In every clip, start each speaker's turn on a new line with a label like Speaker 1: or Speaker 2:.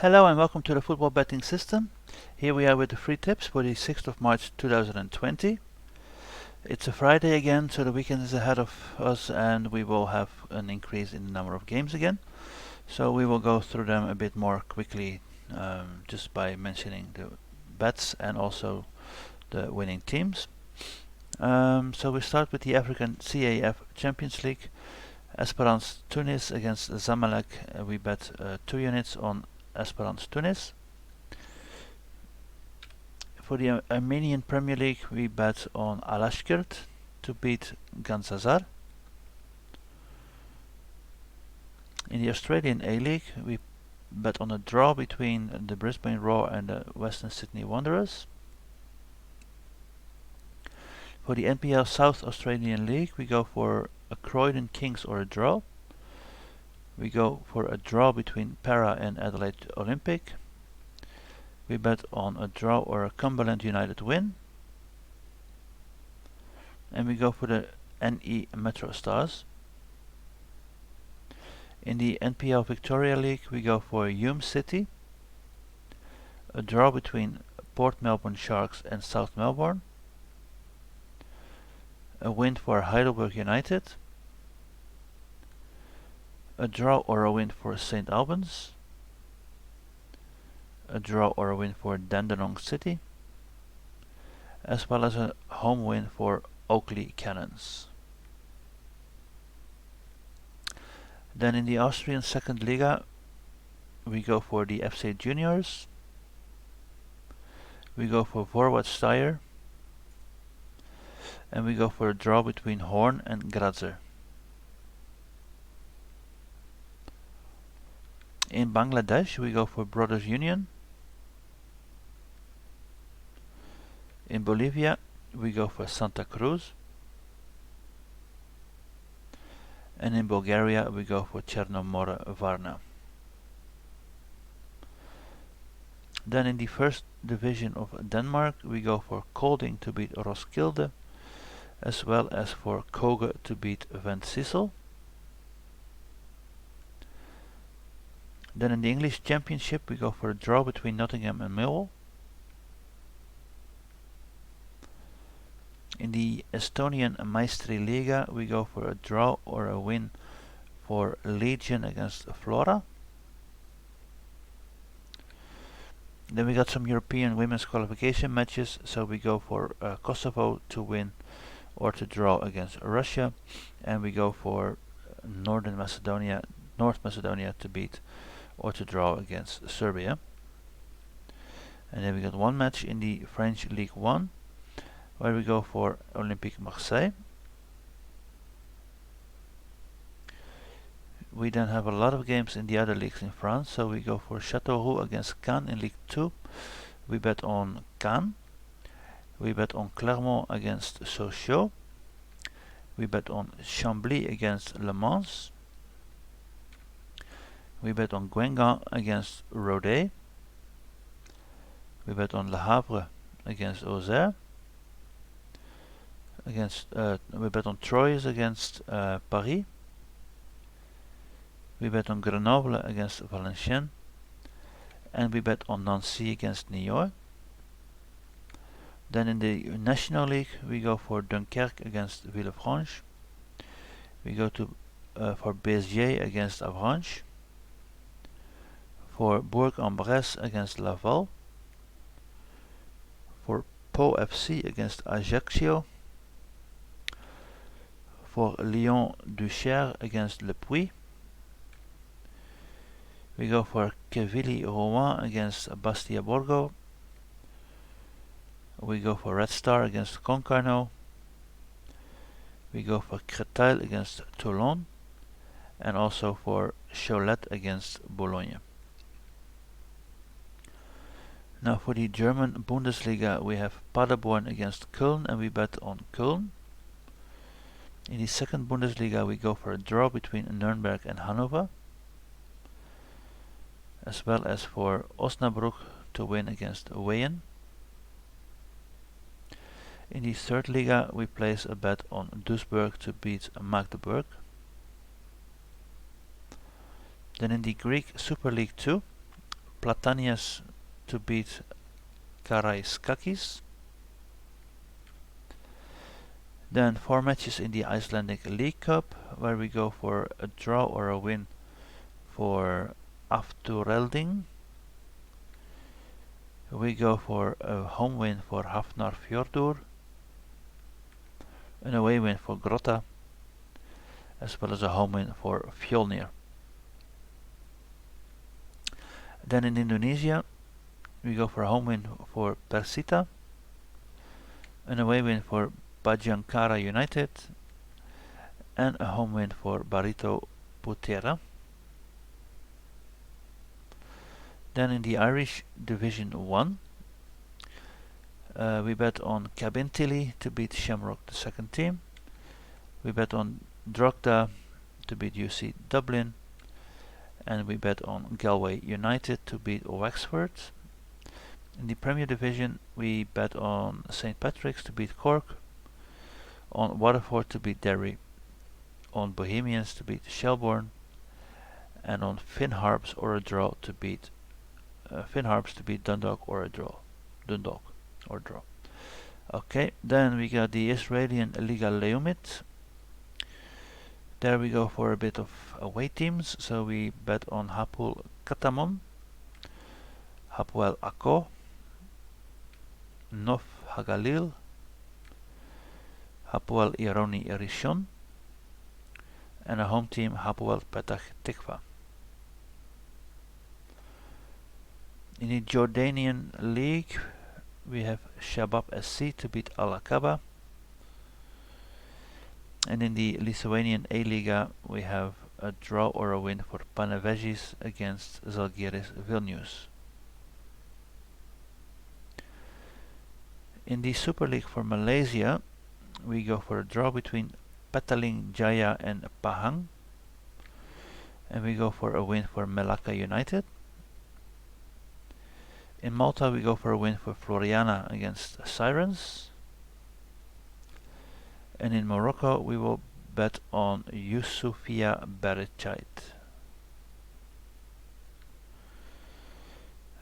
Speaker 1: Hello and welcome to the football betting system. Here we are with the free tips for the 6th of March 2020. It's a Friday again, so the weekend is ahead of us and we will have an increase in the number of games again. So we will go through them a bit more quickly, just by mentioning the bets and also the winning teams. So we start with the African CAF Champions League. Esperance Tunis against Zamalek. We bet 2 units on Esperance Tunis. For the Armenian Premier League, we bet on Alashkert to beat Ganzazar. In the Australian A-League, we bet on a draw between the Brisbane Roar and the Western Sydney Wanderers. For the NPL South Australian League, we go for a Croydon Kings or a draw. We go for a draw between Parva and Adelaide Olympic. We bet on a draw or a Cumberland United win. And we go for the NE Metro Stars. In the NPL Victoria League, we go for Hume City, a draw between Port Melbourne Sharks and South Melbourne, a win for Heidelberg United, a draw or a win for St Albans, a draw or a win for Dandenong City, as well as a home win for Oakley Cannons. Then in the Austrian second Liga, we go for the FC Juniors, we go for Vorwärts Steyr, and we go for a draw between Horn and Grazer. In Bangladesh, we go for Brothers Union. In Bolivia, we go for Santa Cruz. And in Bulgaria, we go for Chernomora Varna. Then in the first division of Denmark, we go for Kolding to beat Roskilde, as well as for Koge to beat Vent Sissel. Then in the English Championship, we go for a draw between Nottingham and Millwall. In the Estonian Meistriliiga, we go for a draw or a win for Legion against Flora. Then we got some European women's qualification matches, so we go for Kosovo to win or to draw against Russia, and we go for North Macedonia to beat or to draw against Serbia. And then we got one match in the French Ligue 1, where we go for Olympique Marseille. We then have a lot of games in the other leagues in France, so we go for Châteauroux against Cannes in Ligue 2. We bet on Cannes. We bet on Clermont against Sochaux. We bet on Chambly against Le Mans. We bet on Guingamp against Rodez. We bet on Le Havre against Auxerre. We bet on Troyes against Paris. We bet on Grenoble against Valenciennes. And we bet on Nancy against Niort. Then in the National League, we go for Dunkerque against Villefranche. We go for Béziers against Avranches. For Bourg-en-Bresse against Laval. For Pau FC against Ajaccio. For Lyon-Duchère against Le Puy. We go for Quevilly-Rouen against Bastia Borgo. We go for Red Star against Concarneau. We go for Créteil against Toulon. And also for Cholet against Boulogne. Now for the German Bundesliga, we have Paderborn against Köln, and we bet on Köln. In the second Bundesliga, we go for a draw between Nuremberg and Hanover, as well as for Osnabrück to win against Wien. In the third Liga, we place a bet on Duisburg to beat Magdeburg. Then in the Greek Super League 2, Platanias to beat Karaiskakis. Then 4 matches in the Icelandic League Cup, where we go for a draw or a win for Afturelding. We go for a home win for Hafnarfjordur, an away win for Grotta, as well as a home win for Fjolnir. Then in Indonesia, we go for a home win for Persita, an away win for Bajangkara United, and a home win for Barito Putera. Then in the Irish Division 1, we bet on Cabintilly to beat Shamrock, the second team. We bet on Drogheda to beat UC Dublin, and we bet on Galway United to beat Wexford. In the Premier Division, we bet on St Patrick's to beat Cork, on Waterford to beat Derry, on Bohemians to beat Shelbourne, and on Finn Harps or a draw to beat Dundalk or a draw. Okay, then we got the Israeli Liga Leumit. There we go for a bit of away teams. So we bet on Hapoel Katamon, Hapoel Akko, Nof Hagalil, Hapoel Ironi Rishon, and a home team Hapoel Petach Tikva. In the Jordanian League, we have Shabab SC to beat Al Aqaba. And in the Lithuanian A-Liga, we have a draw or a win for Panevėžys against Žalgiris Vilnius. In the Super League for Malaysia, we go for a draw between Petaling Jaya and Pahang. And we go for a win for Melaka United. In Malta, we go for a win for Floriana against Sirens. And in Morocco, we will bet on Yusufia Berechait.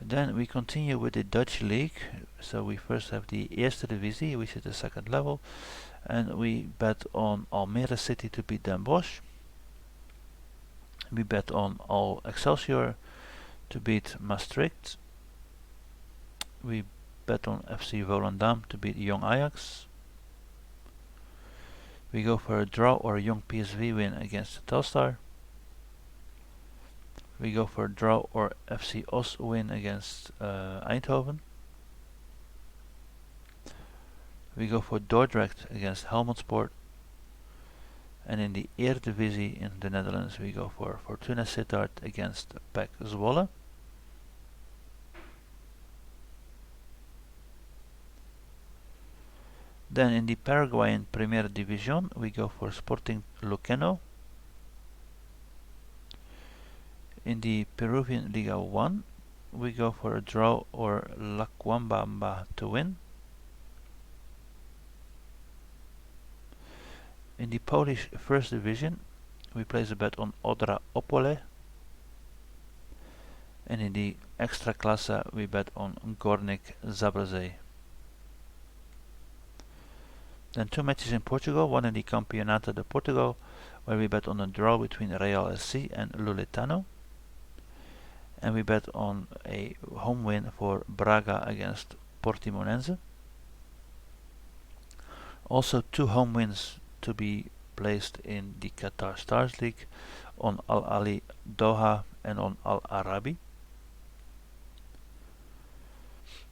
Speaker 1: Then we continue with the Dutch League. So we first have the Eerste Divisie, which is the second level. And we bet on Almere City to beat Den Bosch. We bet on Al Excelsior to beat Maastricht. We bet on FC Volendam to beat Young Ajax. We go for a draw or a Young PSV win against Telstar. We go for a draw or FC Os win against Eindhoven. We go for Dordrecht against Helmond Sport. And in the Eredivisie in the Netherlands, we go for Fortuna Sittard against PEC Zwolle. Then in the Paraguayan Primera Division, we go for Sporting Luqueno. In the Peruvian Liga 1, we go for a draw or La Cuambamba to win. In the Polish First Division, we place a bet on Odra Opole. And in the Ekstraklasa, we bet on Górnik Zabrze. Then 2 matches in Portugal, one in the Campeonato de Portugal, where we bet on a draw between Real SC and Luletano. And we bet on a home win for Braga against Portimonense. Also 2 home wins to be placed in the Qatar Stars League on Al Ali Doha and on Al Arabi.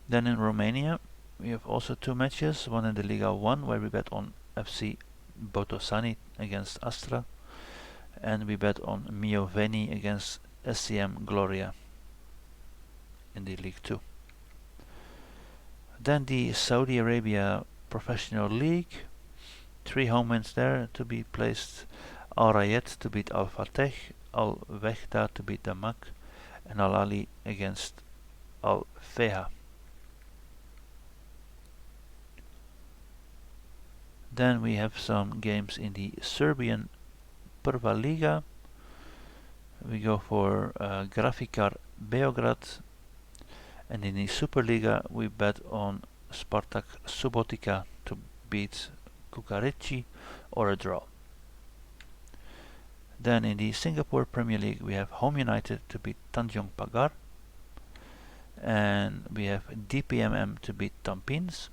Speaker 1: Then in Romania, we have also 2 matches, one in the Liga 1 where we bet on FC Botoșani against Astra, and we bet on Mioveni against SCM Gloria in the League 2. Then the Saudi Arabia Professional League, 3 home wins there to be placed: Al Rayed to beat Al Fateh, Al Wehda to beat Damak, and Al Ali against Al Feha. Then we have some games in the Serbian Prva Liga. We go for Grafikar Beograd And in the Superliga we bet on Spartak Subotica to beat Kukareci or a draw. Then in the Singapore Premier League we have Home United to beat Tanjong Pagar, and we have DPMM to beat Tampines.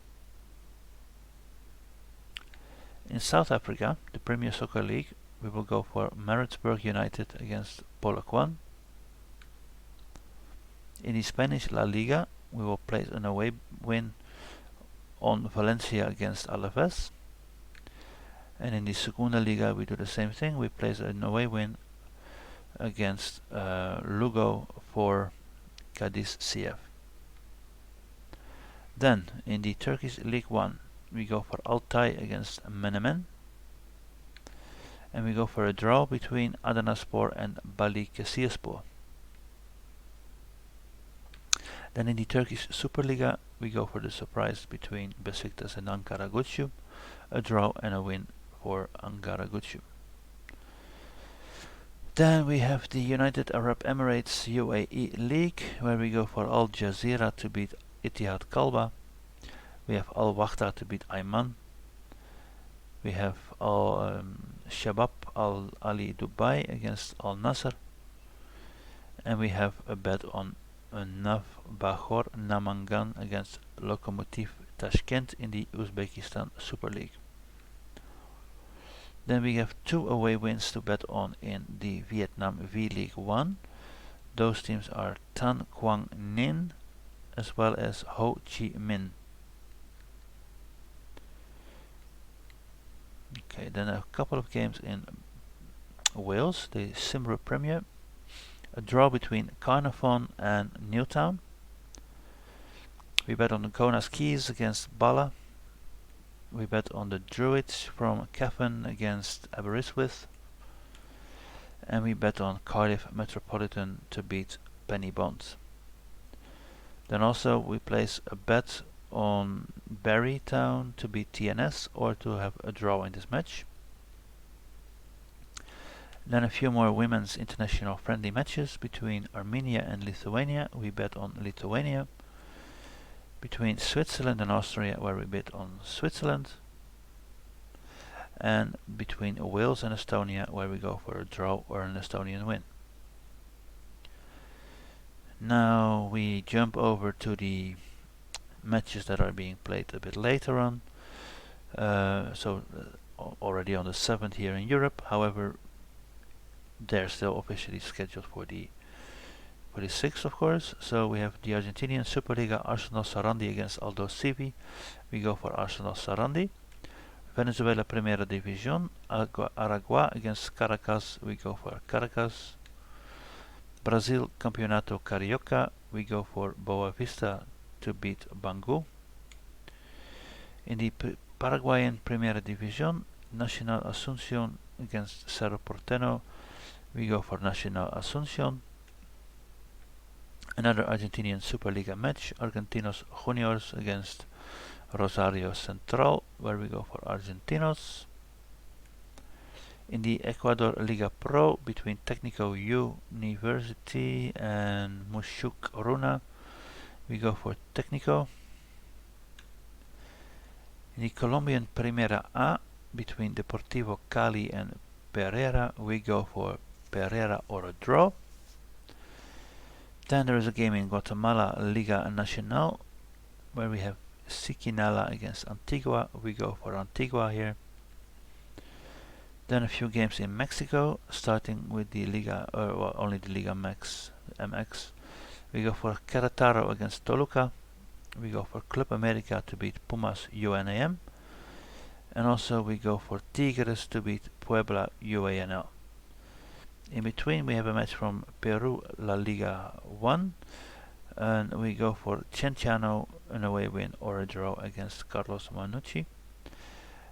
Speaker 1: In South Africa, the Premier Soccer League, we will go for Maritzburg United against Polokwane. In the Spanish La Liga, we will place an away win on Valencia against Alaves. And in the Segunda Liga, we do the same thing. We place an away win against Lugo for Cadiz CF. Then, in the Turkish League 1, we go for Altay against Menemen. And we go for a draw between Adanaspor and Balıkesirspor. Then in the Turkish Superliga, we go for the surprise between Besiktas and Ankara-Gucci, a draw and a win for Ankara-Gucci. Then we have the United Arab Emirates UAE League, where we go for Al Jazeera to beat Ittihad Kalba. We have Al Wahda to beat Ayman. We have Al Shabab Al Ali Dubai against Al Nasser. And we have a bet on Nav Bahor Namangan against Lokomotiv Tashkent in the Uzbekistan Super League. Then we have 2 away wins to bet on in the Vietnam V-League 1. Those teams are Tan Quang Ninh as well as Ho Chi Minh. Okay, then a couple of games in Wales, the Cymru Premier. A draw between Carnarvon and Newtown. We bet on the Konas Keys against Bala. We bet on the Druids from Cavan against Aberystwyth. And we bet on Cardiff Metropolitan to beat Penny Bond. Then also we place a bet on Barry Town to beat TNS or to have a draw in this match. Then a few more women's international friendly matches between Armenia and Lithuania. We bet on Lithuania. Between Switzerland and Austria, where we bet on Switzerland. And between Wales and Estonia, where we go for a draw or an Estonian win. Now we jump over to the matches that are being played a bit later on. Already on the 7th here in Europe. However, they're still officially scheduled for the 6th, of course. So we have the Argentinian Superliga, Arsenal Sarandi against Aldo Civi. We go for Arsenal Sarandi. Venezuela Primera División, Aragua against Caracas. We go for Caracas. Brazil Campeonato Carioca. We go for Boa Vista to beat Bangu. In the Paraguayan Primera División, Nacional Asunción against Cerro Porteño. We go for Nacional Asunción. Another Argentinian Superliga match, Argentinos Juniors against Rosario Central, where we go for Argentinos. In the Ecuador Liga Pro, between Técnico University and Mushuk Runa, we go for Técnico. In the Colombian Primera A, between Deportivo Cali and Pereira, we go for Pereira or a draw. Then there is a game in Guatemala, Liga Nacional, where we have Siquinala against Antigua. We go for Antigua here. Then a few games in Mexico, starting with the Liga, only the Liga MX. We go for Querétaro against Toluca. We go for Club America to beat Pumas UNAM. And also we go for Tigres to beat Puebla UANL. In between we have a match from Peru, La Liga 1. And we go for Cienciano, an away win or a draw against Carlos Manucci.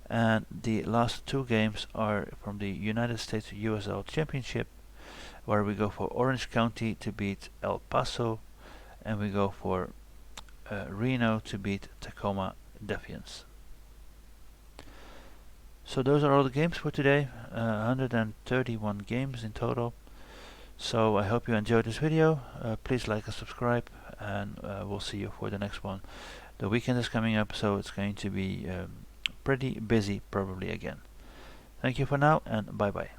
Speaker 1: And the last 2 games are from the United States USL Championship, where we go for Orange County to beat El Paso, and we go for Reno to beat Tacoma Defiance. So those are all the games for today, 131 games in total. So I hope you enjoyed this video. Please like and subscribe, and we'll see you for the next one. The weekend is coming up, so it's going to be pretty busy probably again. Thank you for now, and bye bye.